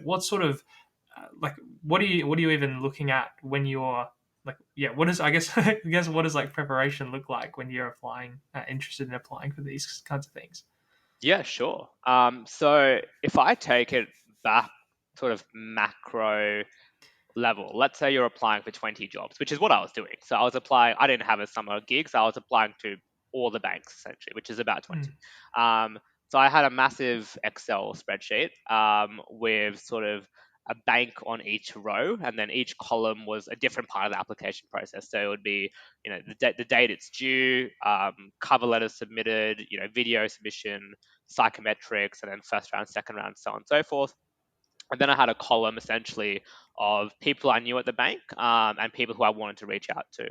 like what sort of like what are you even looking at when you're like what is I guess I guess what does like preparation look like when you're applying interested in applying for these kinds of things? Yeah, sure. So if I take it back sort of macro level, let's say you're applying for 20 jobs, which is what I was doing. So I was applying, I didn't have a summer gig, so I was applying to all the banks essentially, which is about 20. Mm, Um, so I had a massive Excel spreadsheet with sort of a bank on each row, and then each column was a different part of the application process. So it would be, the date it's due, cover letters submitted, video submission, psychometrics, and then first round, second round, so on and so forth. And then I had a column essentially of people I knew at the bank, and people who I wanted to reach out to,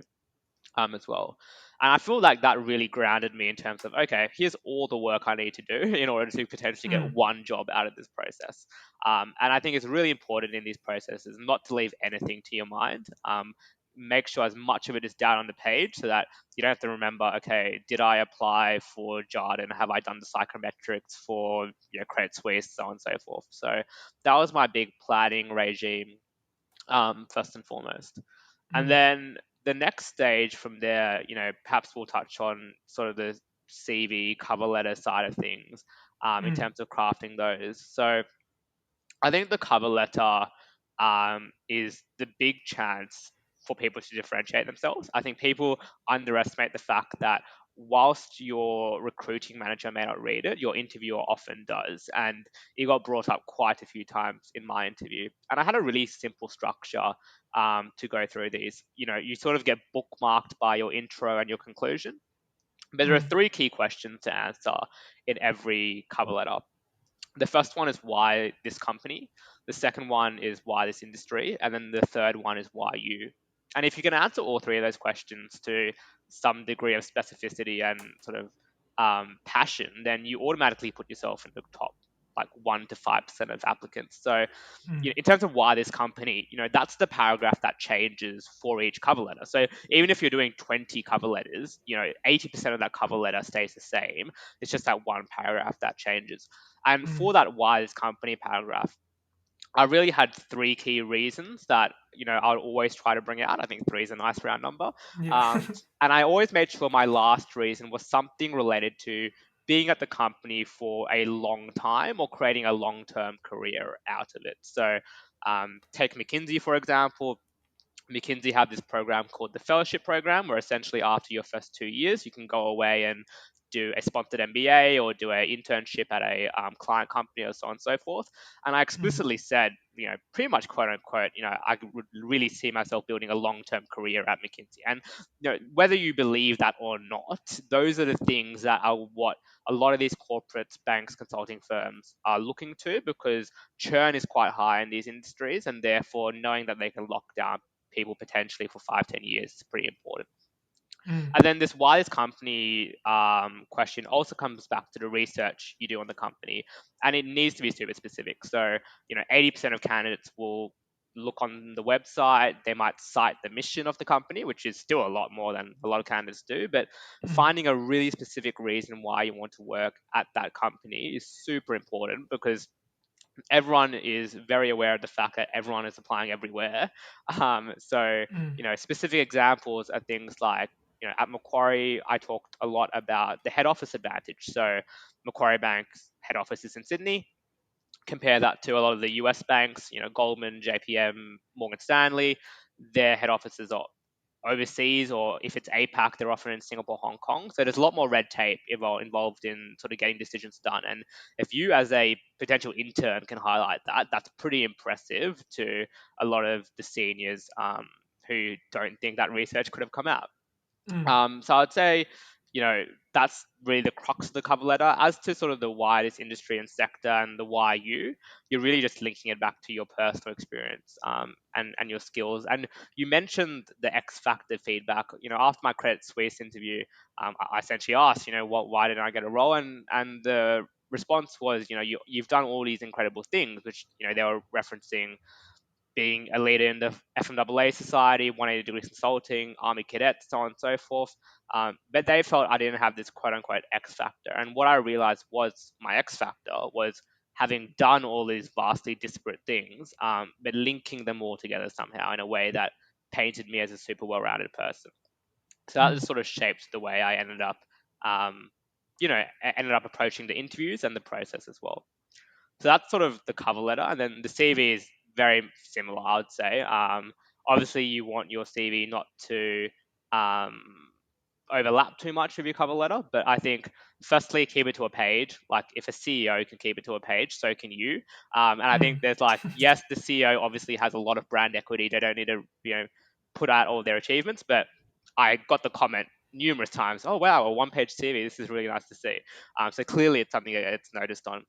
as well. And I feel like that really grounded me in terms of, okay, here's all the work I need to do in order to potentially get mm, one job out of this process. And I think it's really important in these processes not to leave anything to your mind. Make sure as much of it is down on the page so that you don't have to remember, okay, did I apply for Jarden? Have I done the psychometrics for Credit Suisse, so on and so forth. So that was my big planning regime, first and foremost. And mm, then the next stage from there, perhaps we'll touch on sort of the CV cover letter side of things, in mm, terms of crafting those. So I think the cover letter, is the big chance for people to differentiate themselves. I think people underestimate the fact that whilst your recruiting manager may not read it, your interviewer often does. And it got brought up quite a few times in my interview. And I had a really simple structure, to go through these. You sort of get bookmarked by your intro and your conclusion. But there are mm, three key questions to answer in every cover letter. The first one is why this company. The second one is why this industry. And then the third one is why you. And if you can answer all three of those questions to some degree of specificity and sort of, passion, then you automatically put yourself in the top like 1 to 5% of applicants. So mm, in terms of why this company, that's the paragraph that changes for each cover letter. So even if you're doing 20 cover letters, 80% of that cover letter stays the same. It's just that one paragraph that changes. And mm. for that why this company paragraph, I really had three key reasons that I would always try to bring out. I think three is a nice round number. Yeah. And I always made sure my last reason was something related to being at the company for a long time or creating a long-term career out of it. So take McKinsey for example. McKinsey have this program called the fellowship program, where essentially after your first 2 years, you can go away and do a sponsored MBA or do an internship at a, client company or so on and so forth. And I Mm, explicitly said, pretty much quote unquote, I would really see myself building a long-term career at McKinsey. And whether you believe that or not, those are the things that are what a lot of these corporates, banks, consulting firms are looking to, because churn is quite high in these industries, and therefore knowing that they can lock down people potentially for 5, 10 years is pretty important. mm, And then this why this company, question also comes back to the research you do on the company, and it needs to be super specific. So 80% of candidates will look on the website. They might cite the mission of the company, which is still a lot more than a lot of candidates do. But mm, finding a really specific reason why you want to work at that company is super important, because everyone is very aware of the fact that everyone is applying everywhere. So, mm, specific examples are things like, at Macquarie, I talked a lot about the head office advantage. So, Macquarie Bank's head office is in Sydney. Compare that to a lot of the US banks, Goldman, JPM, Morgan Stanley. Their head offices are overseas, or if it's APAC, they're often in Singapore, Hong Kong. So there's a lot more red tape involved in sort of getting decisions done. And if you, as a potential intern, can highlight that, that's pretty impressive to a lot of the seniors, who don't think that research could have come out. mm, So I'd say, that's really the crux of the cover letter. As to sort of the why this industry and sector and the why you're really just linking it back to your personal experience, and your skills. And you mentioned the X factor feedback. After my Credit Suisse interview, I essentially asked, why didn't I get a role? And the response was, you've done all these incredible things, which they were referencing being a leader in the FMAA Society, 180 Degree Consulting, Army Cadets, so on and so forth. But they felt I didn't have this quote unquote X factor. And what I realized was my X factor was having done all these vastly disparate things, but linking them all together somehow in a way that painted me as a super well-rounded person. So that Mm. just sort of shaped the way I ended up, um, ended up approaching the interviews and the process as well. So that's sort of the cover letter, and then the CV is very similar, I would say. Obviously, you want your CV not to um, overlap too much with your cover letter, but I think firstly keep it to a page. Like if a CEO can keep it to a page, so can you. And I think Mm. there's like, yes, the CEO obviously has a lot of brand equity. They don't need to put out all their achievements, but I got the comment numerous times. Oh wow, a one-page CV. This is really nice to see. So clearly, it's something that it's noticed on.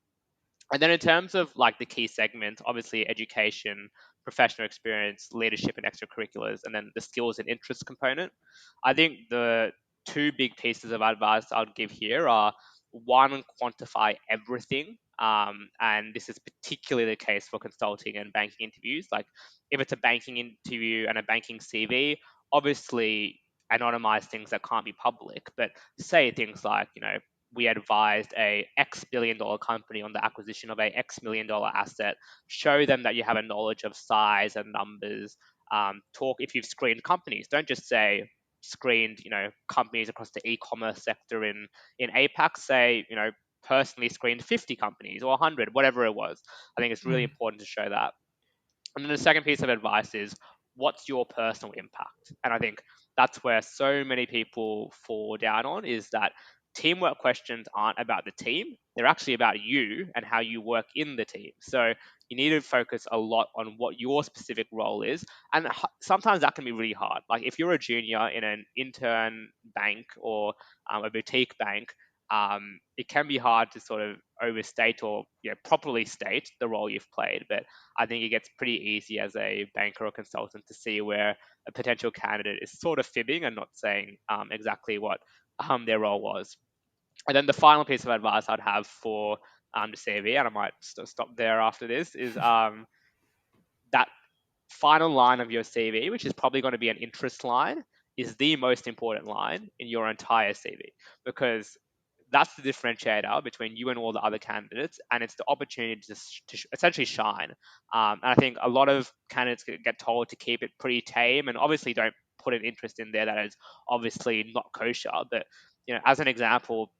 And then in terms of like the key segments, obviously education, professional experience, leadership and extracurriculars, and then the skills and interest component. I think the two big pieces of advice I'd give here are one, quantify everything. And this is particularly the case for consulting and banking interviews. Like if it's a banking interview and a banking CV, obviously anonymize things that can't be public, but say things like, we advised a X billion dollar company on the acquisition of a X million dollar asset. Show them that you have a knowledge of size and numbers. Talk if you've screened companies. Don't just say screened, companies across the e-commerce sector in APAC. Say, personally screened 50 companies or 100, whatever it was. I think it's really Mm. important to show that. And then the second piece of advice is what's your personal impact? And I think that's where so many people fall down on is that teamwork questions aren't about the team. They're actually about you and how you work in the team. So you need to focus a lot on what your specific role is. And sometimes that can be really hard. Like if you're a junior in an intern bank or a boutique bank, it can be hard to sort of overstate or properly state the role you've played. But I think it gets pretty easy as a banker or consultant to see where a potential candidate is sort of fibbing and not saying exactly what their role was. And then the final piece of advice I'd have for the CV, and I might stop there after this, is that final line of your CV, which is probably going to be an interest line, is the most important line in your entire CV because that's the differentiator between you and all the other candidates, and it's the opportunity to essentially shine. And I think a lot of candidates get told to keep it pretty tame, and obviously don't put an interest in there that is obviously not kosher. But as an example,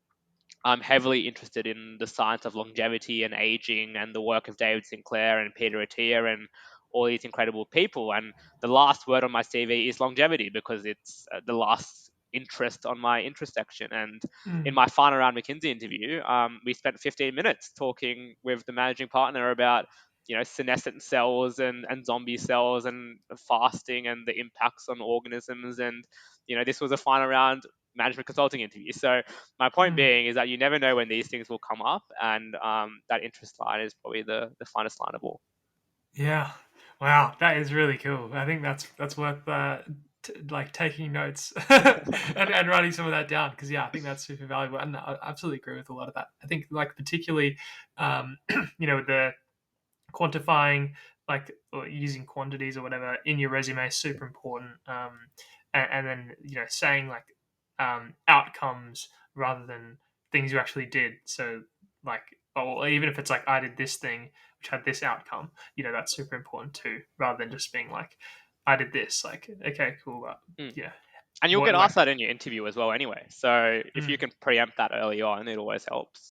I'm heavily interested in the science of longevity and aging and the work of David Sinclair and Peter Attia and all these incredible people. And the last word on my CV is longevity because it's the last interest on my interest section. And in Mm. my final round McKinsey interview, we spent 15 minutes talking with the managing partner about senescent cells and zombie cells and fasting and the impacts on organisms. And this was a final round management consulting interview. So my point Mm. being is that you never know when these things will come up, and that interest line is probably the finest line of all. Yeah. Wow, that is really cool. I think that's worth like taking notes and writing some of that down because yeah, I think that's super valuable, and I absolutely agree with a lot of that. I think like particularly, the quantifying like or using quantities or whatever in your resume is super important. And then saying like outcomes rather than things you actually did. So like, or even if it's like I did this thing which had this outcome, that's super important too. Rather than just being like I did this. Like okay, cool, but Mm. yeah, And you'll what get like asked that in your interview as well, anyway. So if you mm, can preempt that early on, it always helps.